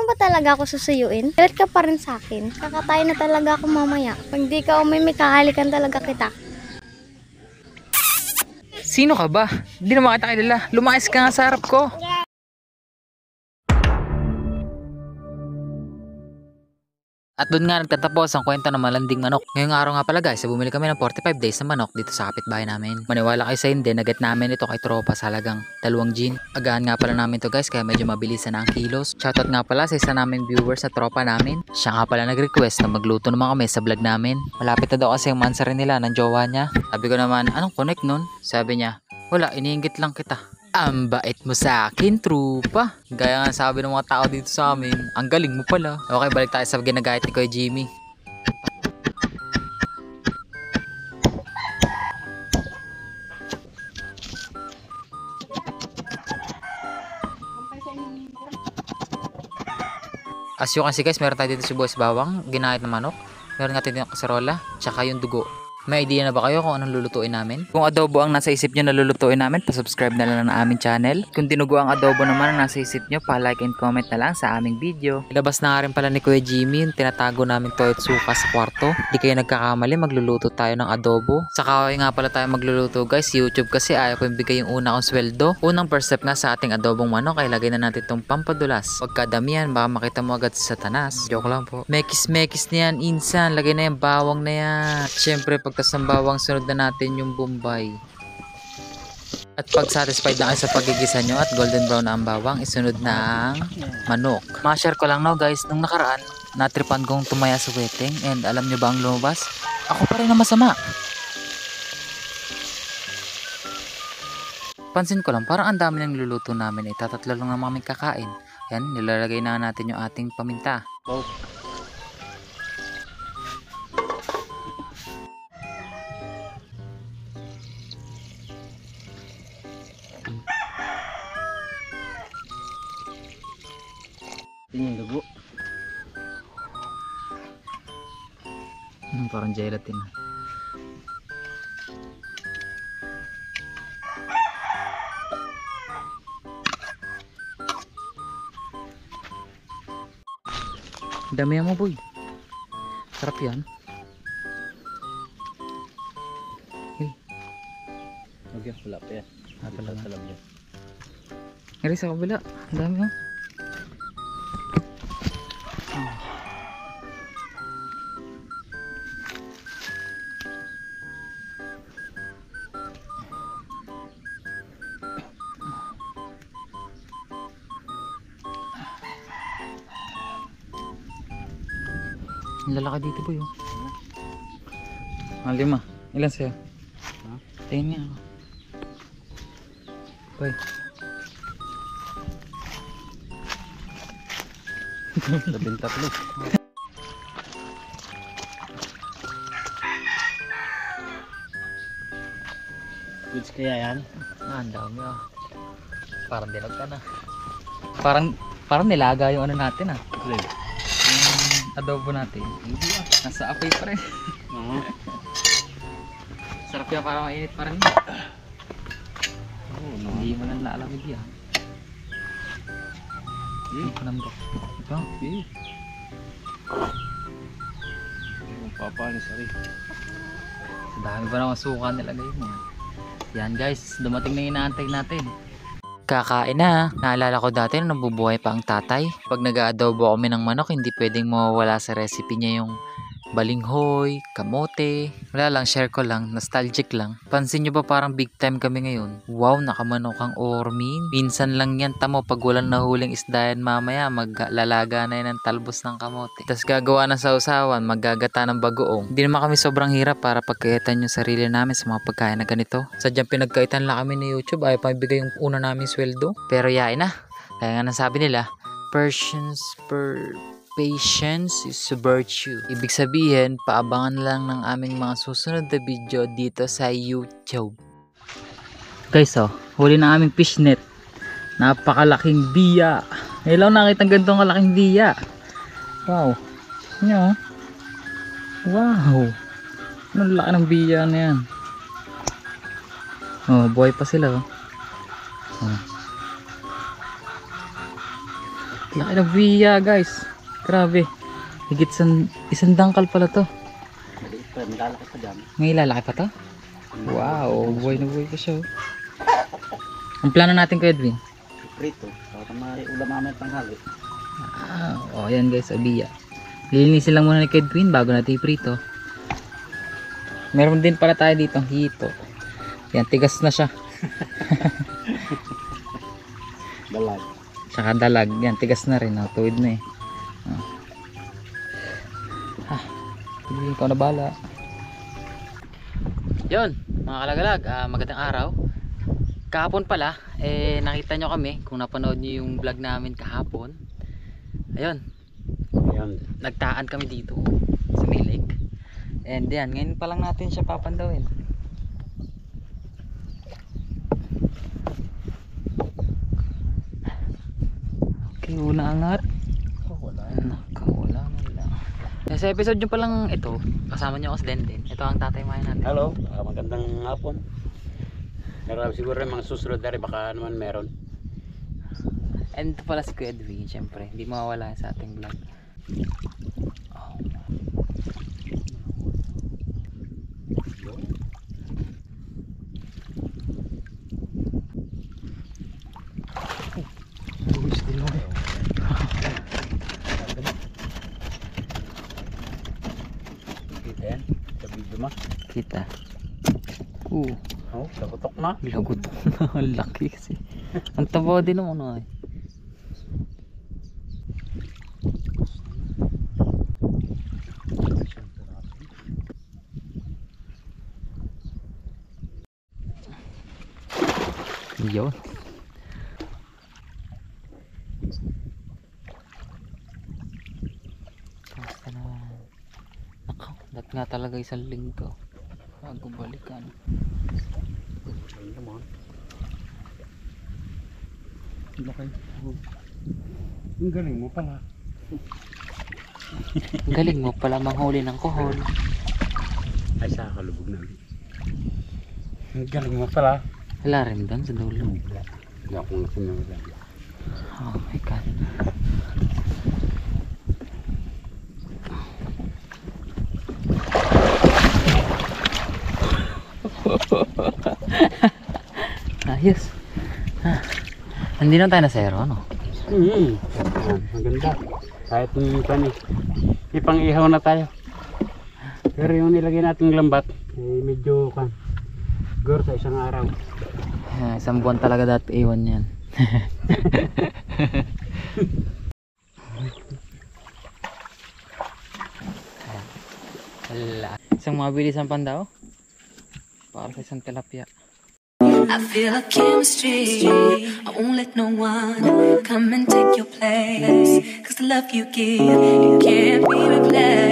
ba talaga ako susuyuin? Galit ka pa rin sa akin. Kakatayo na talaga ako mamaya. Pag di ka umimik, kahalikan talaga kita. Sino ka ba? Hindi naman kita kilala. Lumayas ka nga sa harap ko. At doon nga nagtatapos ang kwento ng malanding manok. Ngayong araw nga pala guys, bumili kami ng 45 days na manok dito sa kapitbahay namin. Maniwala kayo sa hindi, nagat namin ito kay tropa sa halagang 2 gin. Agahan nga pala namin to guys, kaya medyo mabilisan na ang kilos. Shoutout nga pala sa isa naming viewers sa tropa namin. Siya nga pala nag-request na magluto naman kami sa vlog namin. Malapit na daw kasi yung mansa rin nila ng jowa niya. Sabi ko naman, anong connect nun? Sabi niya, wala, iniinggit lang kita. Ang bait mo sa akin, trupa. Gaya nga sabi ng mga tao dito sa amin, ang galing mo pala. Okay, balik tayo sa ginagayat ni Kuya Jimmy. As you can see guys, meron tayo dito sibuyas bawang, ginahit na manok. Meron nga dito yung kaserola, tsaka yung dugo. May idea na ba kayo kung anong lulutuin namin? Kung adobo ang nasa isip nyo na lulutuin namin, pa-subscribe na lang na aming channel. Kung dinugo ang adobo naman ang nasa isip nyo, pa-like and comment na lang sa aming video. Ilabas na nga rin pala ni Kuya Jimmy yung tinatago namin toyot suka sa kwarto. Di kayo nagkakamali, magluluto tayo ng adobo. Sa kaway nga pala tayo magluluto guys, YouTube kasi ayaw ko ibigay yung una kong sweldo. Unang first step nga sa ating adobong manok ay lagay na natin itong pampadulas. Huwag kadamihan, baka makita mo agad sa Satanas. Joke lang po. Mekis-mekis na yan, insan. Lagay na yung bawang na yan. Siyempre, pagtas ng bawang, sunod na natin yung Bombay. At pag satisfied na kayo sa pagigisa nyo at golden brown na ang bawang, isunod na ang manok. Ma-share ko lang no guys, nung nakaraan, natripan kong tumaya sa wedding and alam nyo ba ang lumabas? Ako pa rin na masama. Pansin ko lang, parang ang dami ng luluto namin eh. Tatatlo lang naman kami kakain. Yan, nilalagay na natin yung ating paminta. Wow. Yung dugo. Parang gelatin. Dami mo boy. Sarap yan. Hey. Okay, wala pa yan. Sa lab yan. Ngari sa kabila. Dami mo. Ang lalaki dito boy oh. Ang 5. Ilan sa'yo? Tingin nga ako. Boy. Labinta tuloy. Goods kaya yan? Ang dami ah. Parang dinog ka na. Parang nilaga yung ano natin ah. Adobo natin. Hindi ah. Nasa apoy pa rin. Sarap yan, parang mainit pa rin. Hindi mo lang lalamig yan. Hindi ko nang ito? Papanis rin. Sa dami ba naman suka nilagay mo? Yan guys, dumating na yung inaantay natin. Kakain na. Naalala ko dati nung nabubuhay pa ang tatay. Pag nag-aadobo kami ng manok, hindi pwedeng mawawala sa recipe niya yung balinghoy, kamote. Wala lang, share ko lang, nostalgic lang. Pansin nyo ba parang big time kami ngayon? Wow, nakamanok ang ormin. Minsan lang yan, tamo, pag walang nahuling isda yan mamaya, maglalaga na yan ng talbos ng kamote. Tapos gagawa ng sausawan, maggagata ng bagoong. Hindi naman kami sobrang hirap para pagkaitan yung sarili namin sa mga pagkain na ganito. Sadyang pinagkaitan lang kami ni YouTube, ayaw pa ibigay yung una namin sweldo. Pero yain na. Kaya nga nasabi nila, patience is a virtue. Ibig sabihin, paabangan lang ng aming mga susunod na video dito sa YouTube. Guys, oh, huli na aming fishnet. Napakalaking biya. Ngayon nakita ng ganitong kalaking biya. Wow. Yan, oh. Wow. Anong laki ng biya na yan. Oh, buhay pa sila, oh. Oh. Laki ng biya guys. Grabe. Higit isang dangkal pala to. Maliit pa, may lalaki pa dyan. May lalaki pa to? Wow, buhay na buhay pa siya. Ang plano natin kay Edwin? Prito, para may ulam namin tanghali. Ayan guys, abiya. Lilinisin lang muna ni Edwin bago natin iprito. Meron din pala tayo dito hito. Yan, tigas na siya. Dalag. Tsaka dalag. Yan, tigas na rin. Tuwid na eh. Ikaw na bala. Yun, mga kalagalag, magandang araw. Kahapon pala, nakita nyo kami kung napanood nyo yung vlog namin kahapon. Ayun, nagtaan kami dito sa may lake. And yan, ngayon pa lang natin siya papandawin. Okay, una angat. Nakawala mo lang. Sa episode nyo palang ito, kasama nyo ako sa Denden. Ito ang tatay mayan natin. Hello, magandang hapon. Pero siguro yung mga susunod na rin, baka naman meron. And ito pala si Kuya Edwin, syempre. Hindi mawawala sa ating vlog. Kita yan, sa video mo. Kita. Oh, nagutok na. Lagutok na. Ang laki kasi. Ang taba din naman ay. Yun. Kamusta naman? Nakaw, dat nga talaga isang linggo bago balikan. Ang galing mo pala. Ang galing mo pala manghuli ng kohol. Ay, sa kalubog na. Ang galing mo pala. Wala rin doon sa dulo. Hindi ako nasunod. Oh my god. Ayos. Hindi na tayo na zero, no? Maganda. Kahit yung kani, ipang-ihaw na tayo. Pero yung nilagay nating lambat, medyo kan. Siguro sa isang araw. Isang buwan talaga dati iwan yan. Isang mabilis ang pandaw. Para sa isang tilapia. I feel a chemistry. I won't let no one come and take your place. 'Cause the love you give, it can't be replaced.